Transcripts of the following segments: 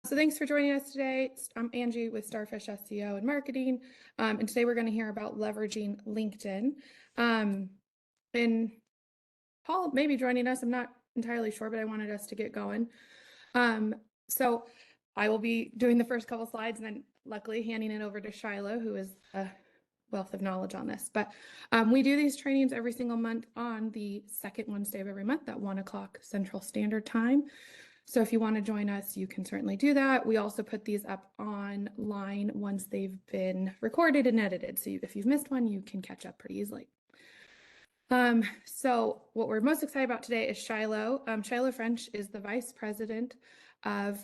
So thanks for joining us today. I'm Angie with Starfish SEO and Marketing, and today we're going to hear about leveraging LinkedIn. And Paul may be joining us. I'm not entirely sure, but I wanted us to get going. So I will be doing the first couple slides and then luckily handing it over to Shiloh, who is a wealth of knowledge on this. But we do these trainings every single month on the second Wednesday of every month at 1 o'clock Central Standard Time. So if you want to join us, you can certainly do that. We also put these up online once they've been recorded and edited. So if you've missed one, you can catch up pretty easily. So what we're most excited about today is Shiloh. Shiloh French is the Vice President of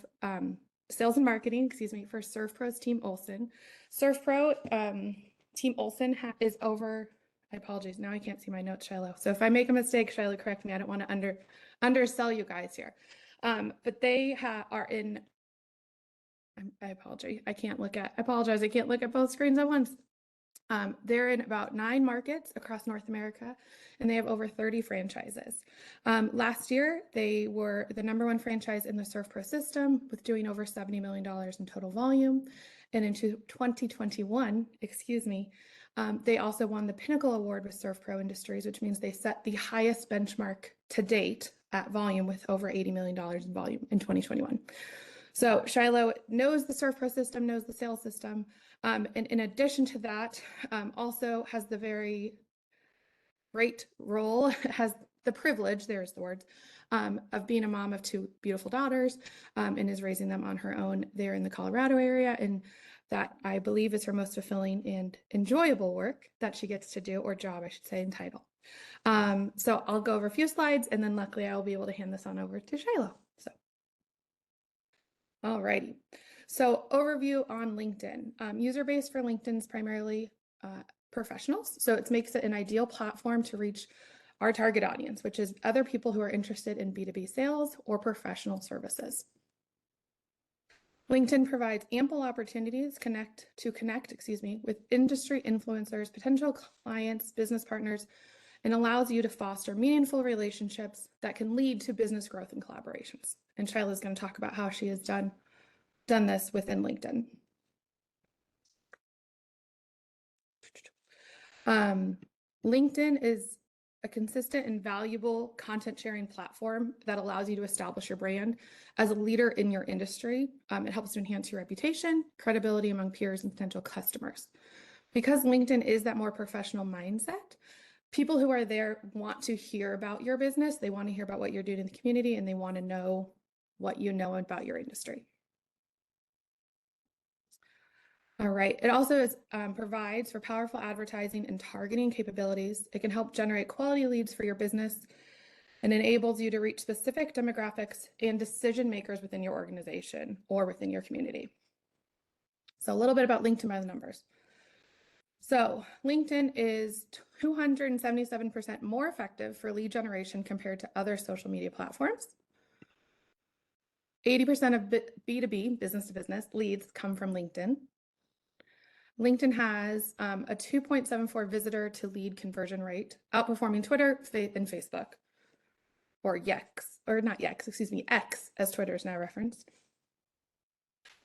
Sales and Marketing, for ServPro's Team Olson. ServPro Team Olson is over, I apologize, now I can't see my notes, Shiloh. So if I make a mistake, Shiloh, correct me. I don't want to undersell you guys here. But they are in, I apologize, I can't look at both screens at once. They're in about 9 markets across North America, and they have over 30 franchises. Last year, they were the #1 franchise in the ServPro system with doing over $70 million in total volume. And into 2021, they also won the Pinnacle Award with ServPro Industries, which means they set the highest benchmark to date at volume with over $80 million in volume in 2021. So Shiloh knows the ServPro system, knows the sales system, and in addition to that, also has the very great role, has the privilege, there's the words, of being a mom of 2 beautiful daughters, and is raising them on her own there in the Colorado area. And that, I believe, is her most fulfilling and enjoyable work that she gets to do, or job, I should say, in title. So I'll go over a few slides, and then luckily I will be able to hand this on over to Shiloh. So, alrighty. So overview on LinkedIn. User base for LinkedIn is primarily professionals. So it makes it an ideal platform to reach our target audience, which is other people who are interested in B2B sales or professional services. LinkedIn provides ample opportunities to connect with industry influencers, potential clients, business partners, and allows you to foster meaningful relationships that can lead to business growth and collaborations. And Shiloh is going to talk about how she has done this within LinkedIn. LinkedIn is a consistent and valuable content sharing platform that allows you to establish your brand as a leader in your industry. It helps to enhance your reputation, credibility among peers and potential customers. Because LinkedIn is that more professional mindset, people who are there want to hear about your business. They want to hear about what you're doing in the community, and they want to know what you know about your industry. All right. It also provides for powerful advertising and targeting capabilities. It can help generate quality leads for your business and enables you to reach specific demographics and decision makers within your organization or within your community. So a little bit about LinkedIn by the numbers. So LinkedIn is 277% more effective for lead generation compared to other social media platforms. 80% of B2B, business to business, leads come from LinkedIn. LinkedIn has a 2.74 visitor to lead conversion rate, outperforming Twitter and Facebook, or X, as Twitter is now referenced.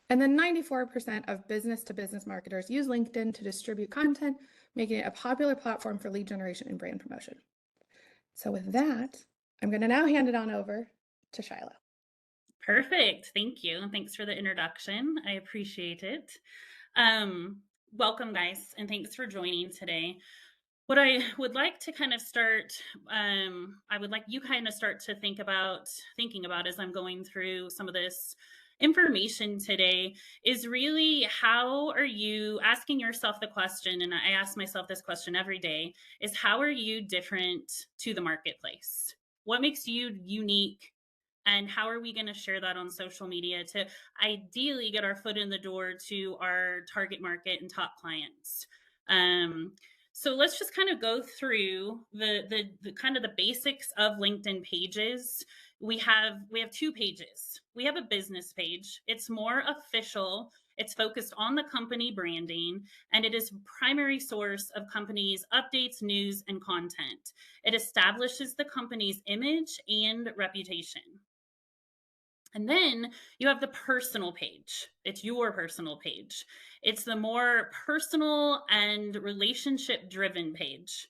And then 94% of business to business marketers use LinkedIn to distribute content, making it a popular platform for lead generation and brand promotion. So with that, I'm going to now hand it on over to Shiloh. Perfect. Thank you. Thanks for the introduction. I appreciate it. Welcome, guys, and thanks for joining today. What I would like to kind of start, I would like you kind of start to thinking about as I'm going through some of this information today is really, how are you asking yourself the question, and I ask myself this question every day, is how are you different to the marketplace? What makes you unique? And how are we going to share that on social media to ideally get our foot in the door to our target market and top clients? So let's just kind of go through the kind of the basics of LinkedIn pages. We have 2 pages. We have a business page. It's more official. It's focused on the company branding, and it is a primary source of companies' updates, news, and content. It establishes the company's image and reputation. And then you have the personal page. It's your personal page. It's the more personal and relationship driven page.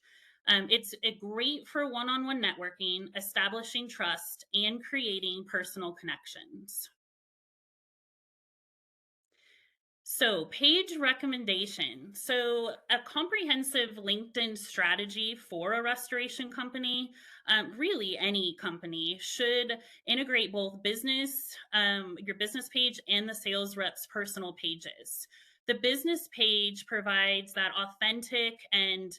It's great for one on one networking, establishing trust, and creating personal connections. So, page recommendation. So, a comprehensive LinkedIn strategy for a restoration company, really any company, should integrate both your business page, and the sales rep's personal pages. The business page provides that authentic and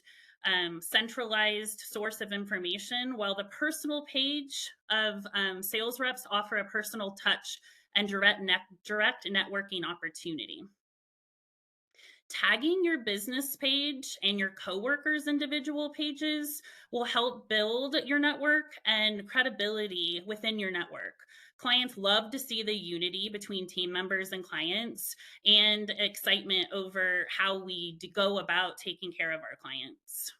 centralized source of information, while the personal page of sales reps offer a personal touch and direct networking opportunity. Tagging your business page and your coworkers' individual pages will help build your network and credibility within your network. Clients love to see the unity between team members and clients, and excitement over how we go about taking care of our clients.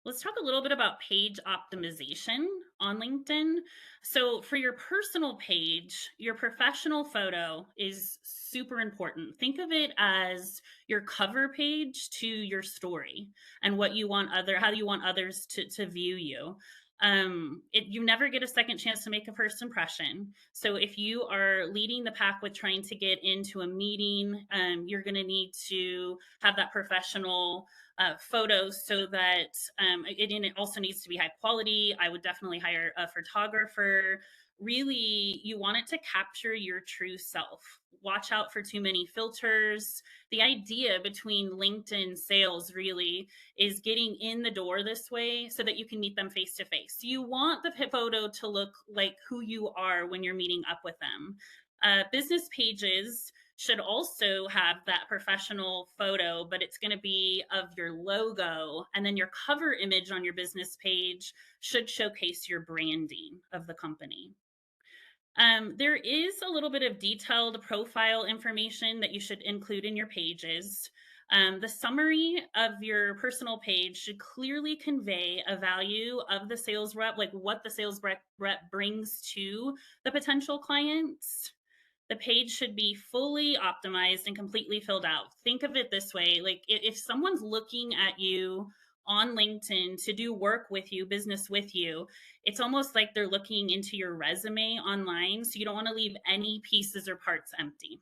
Let's talk a little bit about page optimization on LinkedIn. So, for your personal page, your professional photo is super important. Think of it as your cover page to your story, and how you want others to view you. You never get a second chance to make a first impression. So, if you are leading the pack with trying to get into a meeting, you're going to need to have that professional photos, so that it also needs to be high quality. I would definitely hire a photographer. Really, you want it to capture your true self. Watch out for too many filters. The idea between LinkedIn sales really is getting in the door this way so that you can meet them face to face. You want the photo to look like who you are when you're meeting up with them. Business pages should also have that professional photo, but it's going to be of your logo. And then your cover image on your business page should showcase your branding of the company. There is a little bit of detailed profile information that you should include in your pages. The summary of your personal page should clearly convey a value of the sales rep, like what the sales rep brings to the potential clients. The page should be fully optimized and completely filled out. Think of it this way, like if someone's looking at you on LinkedIn to do work with you, business with you, it's almost like they're looking into your resume online. So you don't want to leave any pieces or parts empty.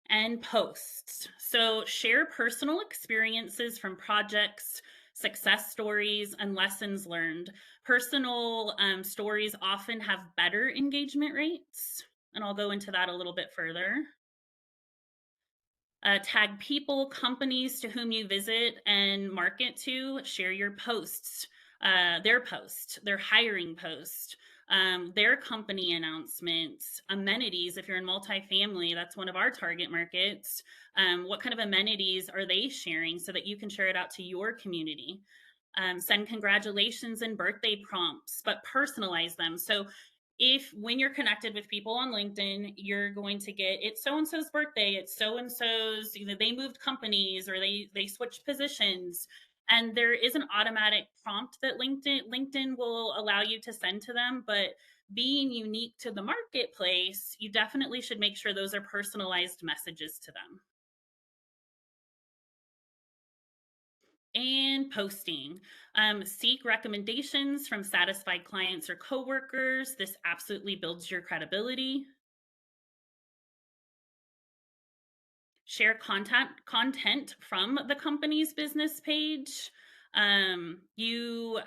And posts. So share personal experiences from projects, success stories, and lessons learned. Personal stories often have better engagement rates, and I'll go into that a little bit further. Tag people, companies to whom you visit and market to. Share your posts, their hiring post, their company announcements, amenities. If you're in multifamily, that's one of our target markets. What kind of amenities are they sharing so that you can share it out to your community? Send congratulations and birthday prompts, but personalize them. So if when you're connected with people on LinkedIn, you're going to get, it's so and so's birthday, it's so and so's, they moved companies, or they switched positions, and there is an automatic prompt that LinkedIn will allow you to send to them. But being unique to the marketplace, you definitely should make sure those are personalized messages to them. And posting. Seek recommendations from satisfied clients or coworkers. This absolutely builds your credibility. Share content from the company's business page. You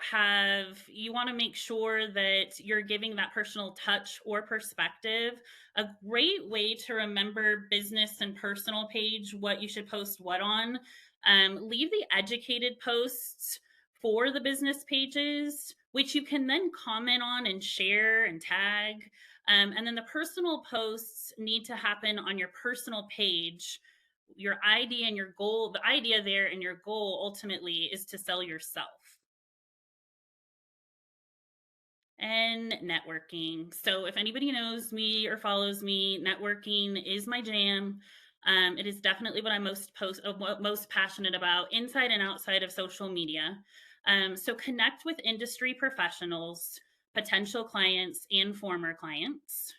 want to make sure that you're giving that personal touch or perspective. A great way to remember business and personal page, what you should post what on. Leave the educated posts for the business pages, which you can then comment on and share and tag. And then the personal posts need to happen on your personal page. Your idea and your goal, the idea there and your goal ultimately is to sell yourself. And networking. So if anybody knows me or follows me, networking is my jam. It is definitely what I'm most passionate about inside and outside of social media. So connect with industry professionals, potential clients, and former clients.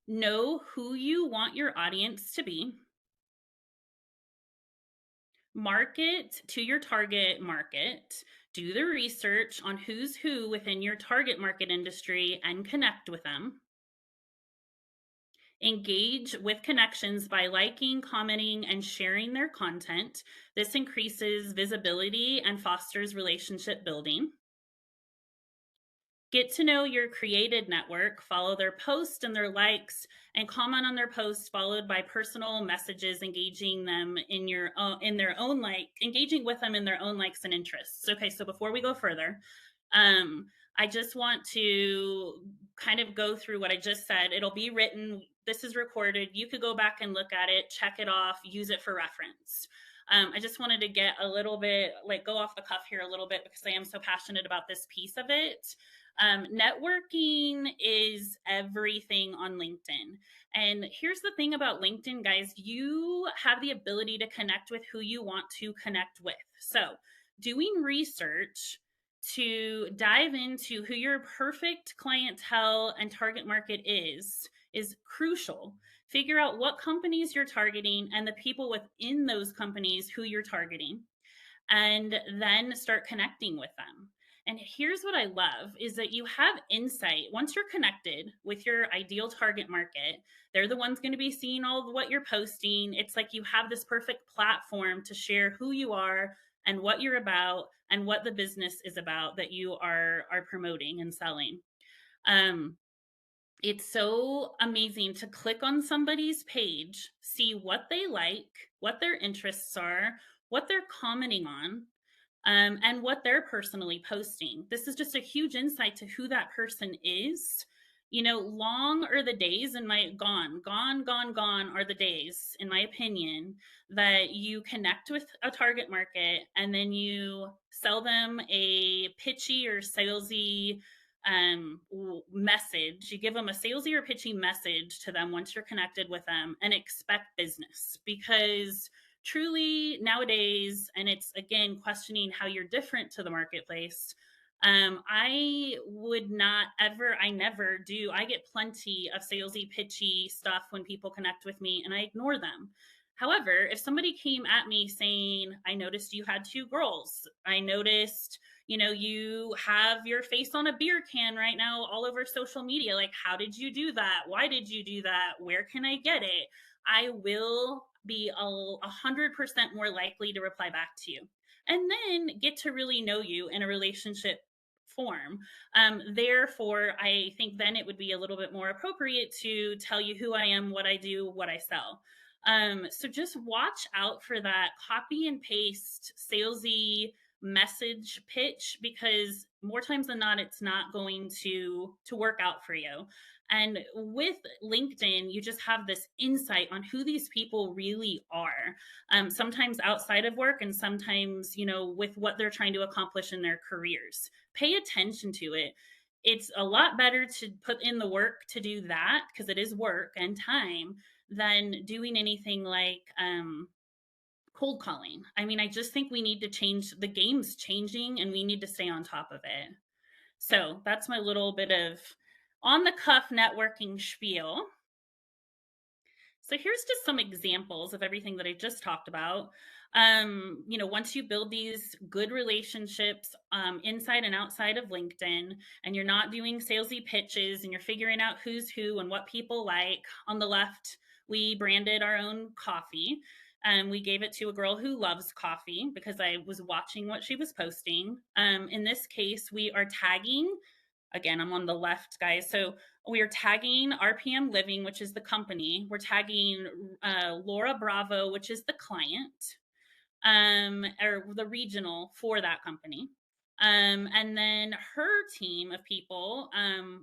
Know who you want your audience to be. Market to your target market. Do the research on who's who within your target market industry and connect with them. Engage with connections by liking, commenting, and sharing their content. This increases visibility and fosters relationship building. Get to know your created network, follow their posts and their likes, and comment on their posts, followed by personal messages, engaging them in their own engaging with them in their own likes and interests. Okay, so before we go further, I just want to kind of go through what I just said. It'll be written. This is recorded. You could go back and look at it, check it off, use it for reference. I just wanted to get a little bit, like, go off the cuff here a little bit because I am so passionate about this piece of it. Networking is everything on LinkedIn. And here's the thing about LinkedIn, guys, you have the ability to connect with who you want to connect with. So doing research to dive into who your perfect clientele and target market is crucial. Figure out what companies you're targeting and the people within those companies who you're targeting, and then start connecting with them. And here's what I love is that you have insight. Once you're connected with your ideal target market, they're the ones going to be seeing all of what you're posting. It's like you have this perfect platform to share who you are and what you're about and what the business is about that you are promoting and selling. It's so amazing to click on somebody's page, see what they like, what their interests are, what they're commenting on, and what they're personally posting. This is just a huge insight to who that person is. You know, long are the days in my gone are the days, in my opinion, that you connect with a target market and then you sell them a pitchy or salesy message. You give them a salesy or pitchy message to them once you're connected with them and expect business, because truly nowadays, and it's again questioning how you're different to the marketplace. I would not ever, I never do. I get plenty of salesy, pitchy stuff when people connect with me and I ignore them. However, if somebody came at me saying, I noticed you had two girls, I noticed, you know, you have your face on a beer can right now all over social media. Like, how did you do that? Why did you do that? Where can I get it? I will be 100% more likely to reply back to you and then get to really know you in a relationship form. Therefore, I think then it would be a little bit more appropriate to tell you who I am, what I do, what I sell. So just watch out for that copy and paste salesy message pitch, because more times than not, it's not going to work out for you. And with LinkedIn, you just have this insight on who these people really are, sometimes outside of work and sometimes, you know, with what they're trying to accomplish in their careers. Pay attention to it. It's a lot better to put in the work to do that, because it is work and time, than doing anything like cold calling. I mean, I just think we need to change. The game's changing and we need to stay on top of it. So that's my little bit of on the cuff networking spiel. So here's just some examples of everything that I just talked about. You know, once you build these good relationships inside and outside of LinkedIn, and you're not doing salesy pitches and you're figuring out who's who and what people like. On the left, we branded our own coffee. And we gave it to a girl who loves coffee because I was watching what she was posting. In this case, we are tagging, again, I'm on the left, guys. So we are tagging RPM Living, which is the company. We're tagging Laura Bravo, which is the client, or the regional for that company. And then her team of people,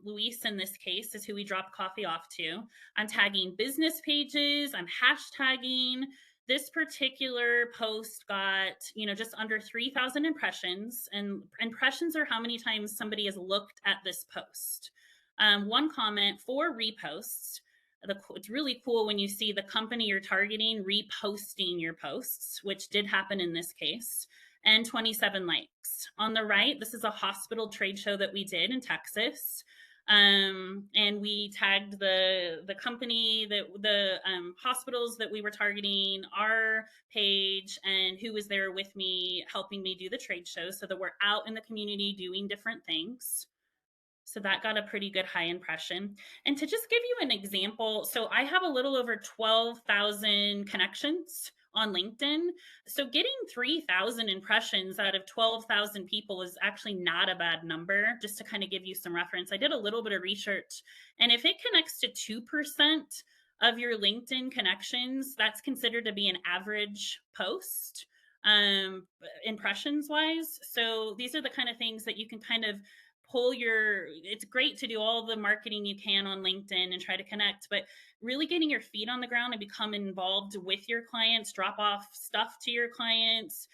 Luis in this case, is who we dropped coffee off to. I'm tagging business pages. I'm hashtagging. This particular post got, you know, just under 3,000 impressions, and impressions are how many times somebody has looked at this post. One comment, 4 reposts. It's really cool when you see the company you're targeting reposting your posts, which did happen in this case, and 27 likes. On the right, this is a hospital trade show that we did in Texas. And we tagged the company, that the hospitals that we were targeting, our page, and who was there with me helping me do the trade show, so that we're out in the community doing different things. So that got a pretty good high impression. And to just give you an example, so I have a little over 12,000 connections on LinkedIn. So getting 3,000 impressions out of 12,000 people is actually not a bad number, just to kind of give you some reference. I did a little bit of research, and if it connects to 2% of your LinkedIn connections, that's considered to be an average post impressions wise. So these are the kind of things that you can kind of it's great to do all the marketing you can on LinkedIn and try to connect, but really getting your feet on the ground and become involved with your clients, drop off stuff to your clients,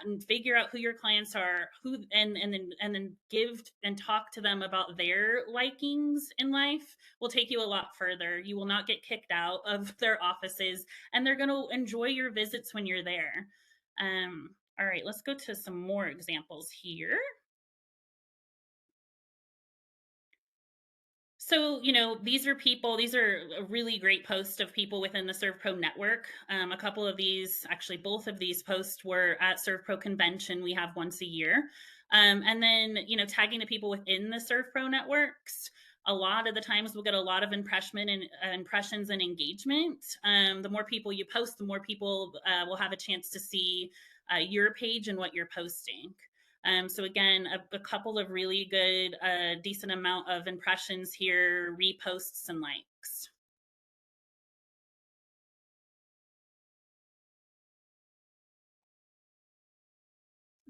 and figure out who your clients are, and then give and talk to them about their likings in life will take you a lot further. You will not get kicked out of their offices, and they're going to enjoy your visits when you're there. All right, let's go to some more examples here. So, these are a really great post of people within the ServPro network. A couple of these, actually, both of these posts were at ServPro convention we have once a year. And then, tagging the people within the ServPro networks. A lot of the times we'll get a lot of impressions and engagement. The more people you post, the more people will have a chance to see your page and what you're posting. So again, a couple of really good, decent amount of impressions here, reposts and likes.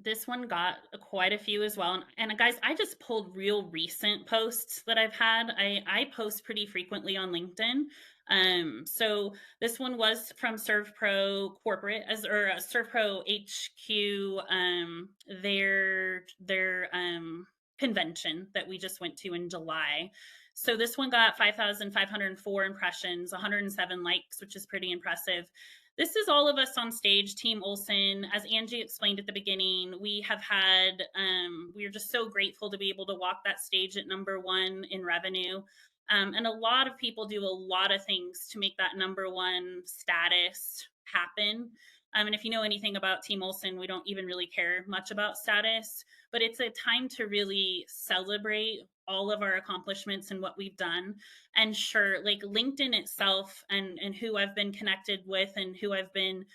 This one got quite a few as well. And guys, I just pulled real recent posts that I've had. I post pretty frequently on LinkedIn. So this one was from ServPro Corporate or ServPro HQ, their convention that we just went to in July. So this one got 5,504 impressions, 107 likes, which is pretty impressive. This is all of us on stage, Team Olson. As Angie explained at the beginning, we are just so grateful to be able to walk that stage at #1 in revenue. And a lot of people do a lot of things to make that #1 status happen. And if you know anything about Team Olson, we don't even really care much about status, but it's a time to really celebrate all of our accomplishments and what we've done. And sure, like LinkedIn itself and who I've been connected with and who I've been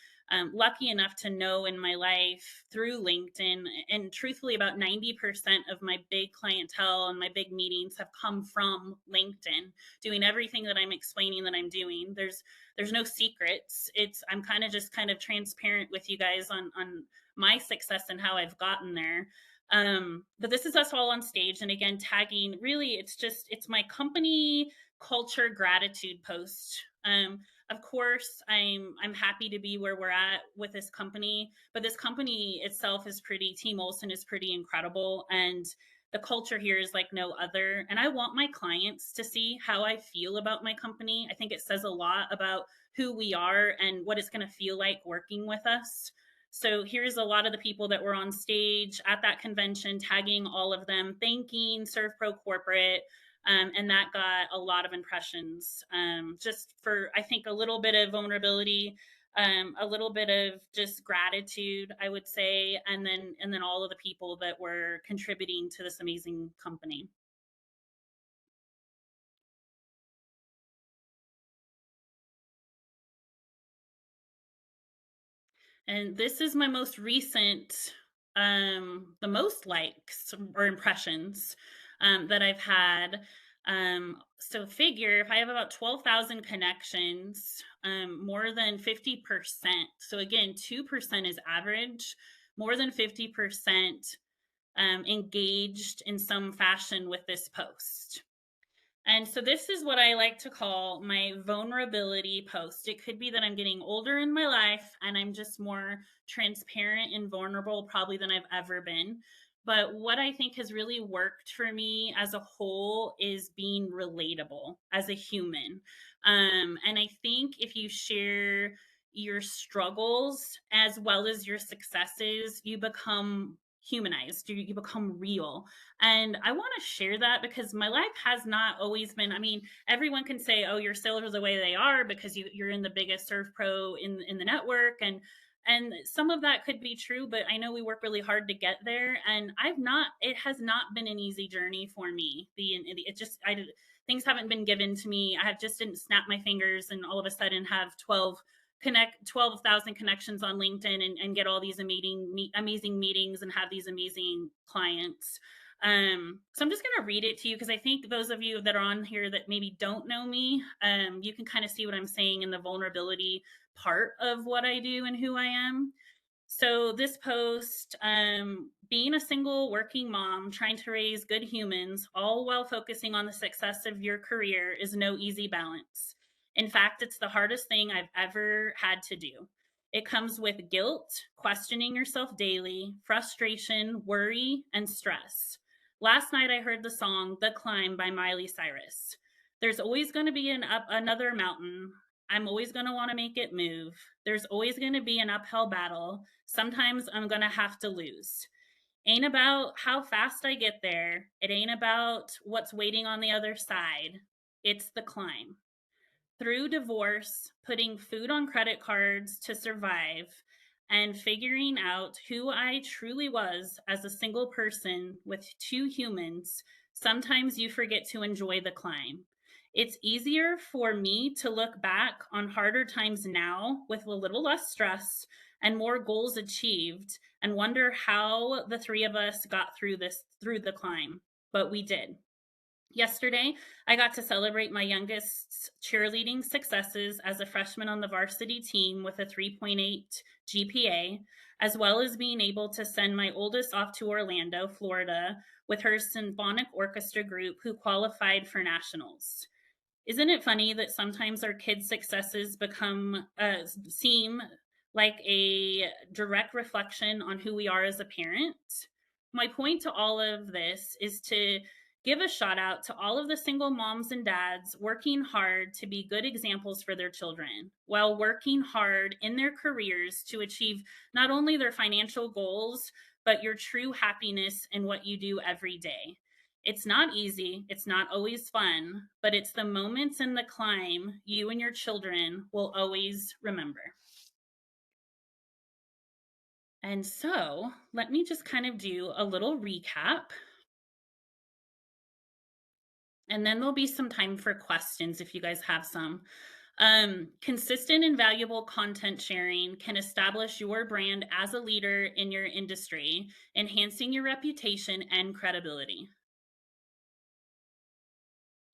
lucky enough to know in my life through LinkedIn. And truthfully, about 90% of my big clientele and my big meetings have come from LinkedIn, doing everything that I'm explaining that I'm doing. There's no secrets. I'm kind of transparent with you guys on my success and how I've gotten there. But this is us all on stage. And again, tagging, really, it's my company culture gratitude post. Of course, I'm happy to be where we're at with this company, but this company itself Team Olson is pretty incredible. And the culture here is like no other. And I want my clients to see how I feel about my company. I think it says a lot about who we are and what it's going to feel like working with us. So here's a lot of the people that were on stage at that convention, tagging all of them, thanking ServPro Corporate. And that got a lot of impressions, just for, I think, a little bit of vulnerability, a little bit of just gratitude, I would say, and then all of the people that were contributing to this amazing company. And this is my most recent, the most likes or impressions that I've had. So figure if I have about 12,000 connections, more than 50%. So again, 2% is average, more than 50% engaged in some fashion with this post. And so this is what I like to call my vulnerability post. It could be that I'm getting older in my life and I'm just more transparent and vulnerable probably than I've ever been. But what I think has really worked for me as a whole is being relatable as a human. And I think if you share your struggles as well as your successes, you become humanized, you become real. And I want to share that because my life has not always been, I mean, everyone can say, oh, your sales are the way they are because you're in the biggest serve pro in the network. And some of that could be true, but I know we work really hard to get there. And it has not been an easy journey for me. It just, things haven't been given to me. I have just didn't snap my fingers and all of a sudden have 12,000 connections on LinkedIn and get all these amazing meetings and have these amazing clients. So I'm just going to read it to you because I think those of you that are on here that maybe don't know me, you can kind of see what I'm saying in the vulnerability part of what I do and who I am. So this post, being a single working mom, trying to raise good humans, all while focusing on the success of your career is no easy balance. In fact, it's the hardest thing I've ever had to do. It comes with guilt, questioning yourself daily, frustration, worry, and stress. Last night I heard the song The Climb by Miley Cyrus. There's always going to be another mountain. I'm always going to want to make it move. There's always going to be an uphill battle. Sometimes I'm going to have to lose. Ain't about how fast I get there. It ain't about what's waiting on the other side. It's the climb. Through divorce, putting food on credit cards to survive, and figuring out who I truly was as a single person with two humans, sometimes you forget to enjoy the climb. It's easier for me to look back on harder times now with a little less stress and more goals achieved and wonder how the three of us got through the climb. But we did. Yesterday, I got to celebrate my youngest's cheerleading successes as a freshman on the varsity team with a 3.8 GPA, as well as being able to send my oldest off to Orlando, Florida, with her symphonic orchestra group who qualified for nationals. Isn't it funny that sometimes our kids' successes seem like a direct reflection on who we are as a parent? My point to all of this is to give a shout out to all of the single moms and dads working hard to be good examples for their children while working hard in their careers to achieve not only their financial goals, but your true happiness in what you do every day. It's not easy, it's not always fun, but it's the moments in the climb you and your children will always remember. And so let me just kind of do a little recap. And then there'll be some time for questions if you guys have some. Consistent and valuable content sharing can establish your brand as a leader in your industry, enhancing your reputation and credibility.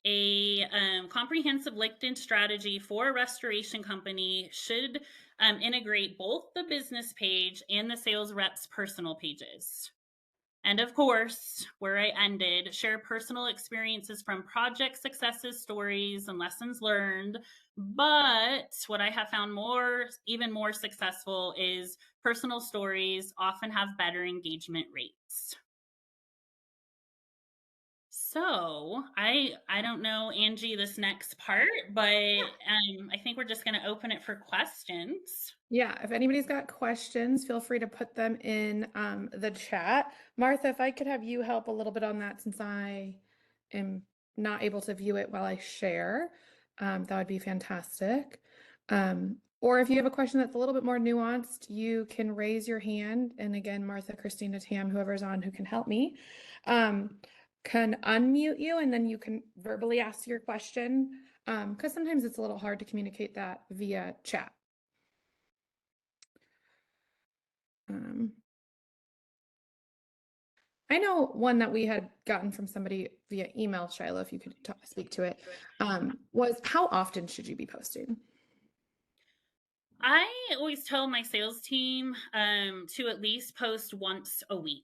A comprehensive LinkedIn strategy for a restoration company should integrate both the business page and the sales rep's personal pages. And of course, where I ended, share personal experiences from project successes, stories, and lessons learned. But what I have found even more successful is personal stories often have better engagement rates. So I don't know, Angie, this next part, but I think we're just going to open it for questions. Yeah, if anybody's got questions, feel free to put them in the chat. Martha, if I could have you help a little bit on that since I am not able to view it while I share, that would be fantastic. Or if you have a question that's a little bit more nuanced, you can raise your hand. And again, Martha, Christina, Tam, whoever's on who can help me, can unmute you and then you can verbally ask your question. Because sometimes it's a little hard to communicate that via chat. I know one that we had gotten from somebody via email, Shiloh, if you could speak to it, was how often should you be posting? I always tell my sales team to at least post once a week.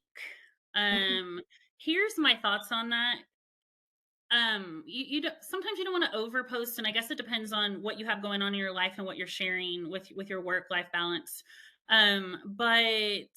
Here's my thoughts on that. Sometimes you don't want to overpost, and I guess it depends on what you have going on in your life and what you're sharing with your work-life balance. But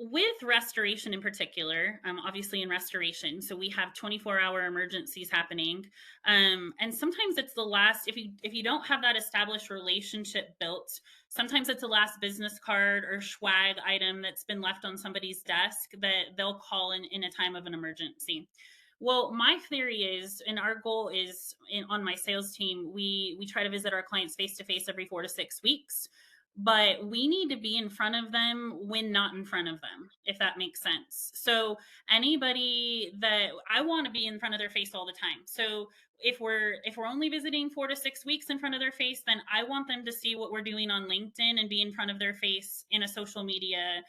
with restoration in particular, obviously in restoration, so we have 24-hour emergencies happening, and sometimes it's the last. If you don't have that established relationship built, sometimes it's the last business card or swag item that's been left on somebody's desk that they'll call in a time of an emergency. Well, my theory is, and our goal is on my sales team, we try to visit our clients face to face every 4 to 6 weeks, but we need to be in front of them when not in front of them, if that makes sense. So anybody that I want to be in front of their face all the time. So if we're only visiting 4 to 6 weeks in front of their face, then I want them to see what we're doing on LinkedIn and be in front of their face in a social media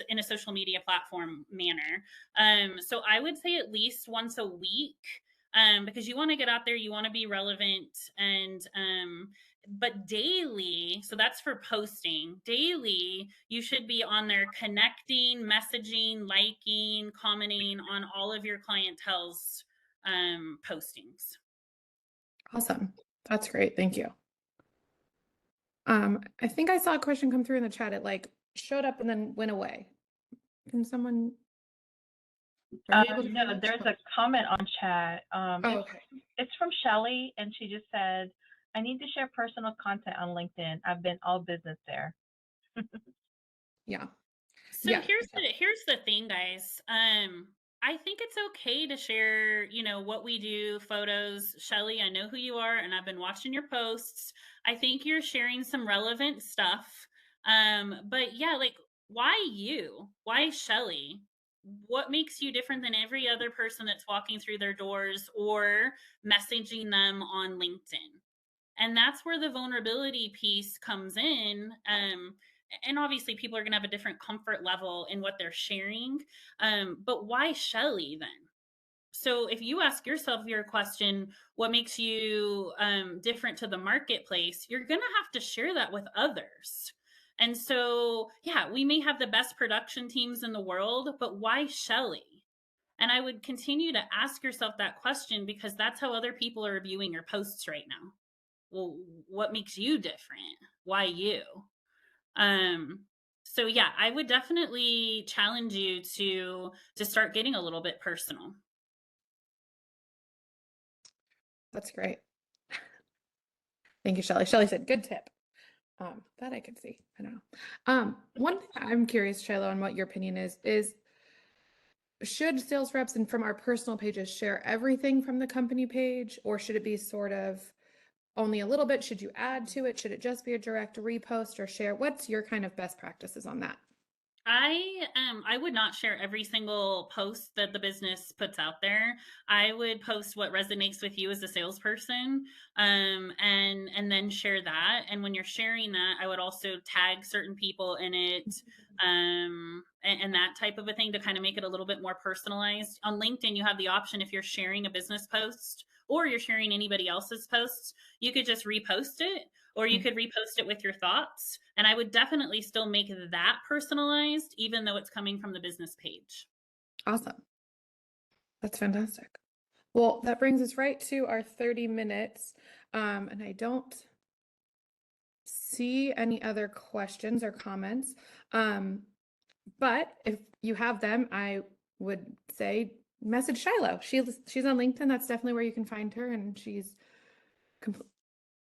in a social media platform manner. So I would say at least once a week, because you want to get out there, you want to be relevant, and but daily, so that's for posting. Daily, you should be on there connecting, messaging, liking, commenting on all of your clientele's postings. Awesome. That's great. Thank you. I think I saw a question come through in the chat. It like showed up and then went away. Can someone? Are you able to? No, there's a comment on chat. Oh, okay. It's from Shelly, and she just said, I need to share personal content on LinkedIn. I've been all business there. Yeah. So Yeah. here's the thing, guys. I think it's okay to share, what we do, photos. Shelly, I know who you are, and I've been watching your posts. I think you're sharing some relevant stuff. But yeah, like, why you? Why Shelly? What makes you different than every other person that's walking through their doors or messaging them on LinkedIn? And that's where the vulnerability piece comes in. And obviously people are going to have a different comfort level in what they're sharing. But why Shelly then? So if you ask yourself your question, what makes you different to the marketplace, you're going to have to share that with others. And so, yeah, we may have the best production teams in the world, but why Shelly? And I would continue to ask yourself that question, because that's how other people are viewing your posts right now. Well, what makes you different? Why you? So yeah, I would definitely challenge you to start getting a little bit personal. That's great. Thank you, Shelly. Shelly said, good tip. That I could see. I don't know. One thing I'm curious, Shiloh, on what your opinion is should sales reps and from our personal pages share everything from the company page, or should it be sort of only a little bit? Should you add to it? Should it just be a direct repost or share? What's your kind of best practices on that? I would not share every single post that the business puts out there. I would post what resonates with you as a salesperson, and then share that. And when you're sharing that, I would also tag certain people in it, and that type of a thing to kind of make it a little bit more personalized. On LinkedIn, you have the option, if you're sharing a business post or you're sharing anybody else's posts, you could just repost it, or you could repost it with your thoughts. And I would definitely still make that personalized, even though it's coming from the business page. Awesome. That's fantastic. Well, that brings us right to our 30 minutes. And I don't see any other questions or comments. But if you have them, I would say message Shiloh. She's on LinkedIn. That's definitely where you can find her. And she's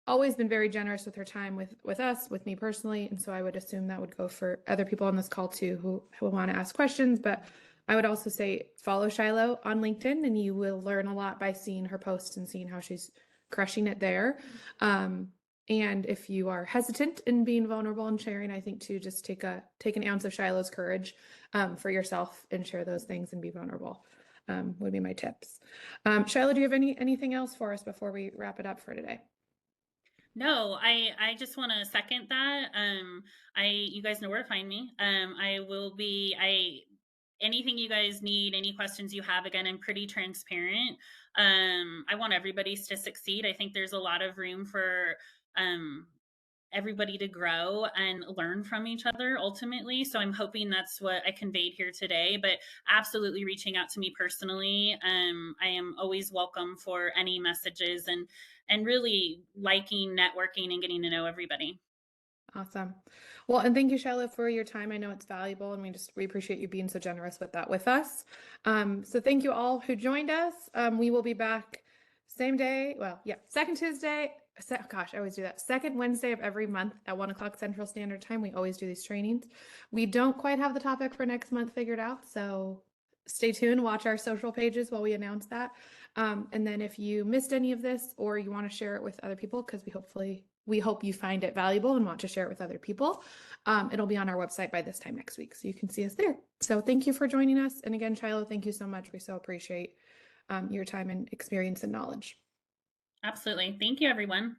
always been very generous with her time with us, with me personally. And so I would assume that would go for other people on this call too who want to ask questions. But I would also say follow Shiloh on LinkedIn, and you will learn a lot by seeing her posts and seeing how she's crushing it there. And if you are hesitant in being vulnerable and sharing, I think to just take an ounce of Shiloh's courage for yourself and share those things and be vulnerable would be my tips. Shiloh, do you have anything else for us before we wrap it up for today? No, I just want to second that. You guys know where to find me. Anything you guys need, any questions you have, again, I'm pretty transparent. I want everybody to succeed. I think there's a lot of room for everybody to grow and learn from each other ultimately. So I'm hoping that's what I conveyed here today, but absolutely reaching out to me personally. I am always welcome for any messages, and really liking networking and getting to know everybody. Awesome. Well, and thank you, Shiloh, for your time. I know it's valuable, and we appreciate you being so generous with that with us. So thank you all who joined us. We will be back same day. Well, yeah, second Tuesday. Gosh, I always do that. Second Wednesday of every month at 1 o'clock Central Standard Time. We always do these trainings. We don't quite have the topic for next month figured out, so stay tuned. Watch our social pages while we announce that. And then if you missed any of this or you want to share it with other people, because we hope you find it valuable and want to share it with other people, it'll be on our website by this time next week, so you can see us there. So thank you for joining us. And again, Shiloh, thank you so much. We so appreciate your time and experience and knowledge. Absolutely. Thank you, everyone.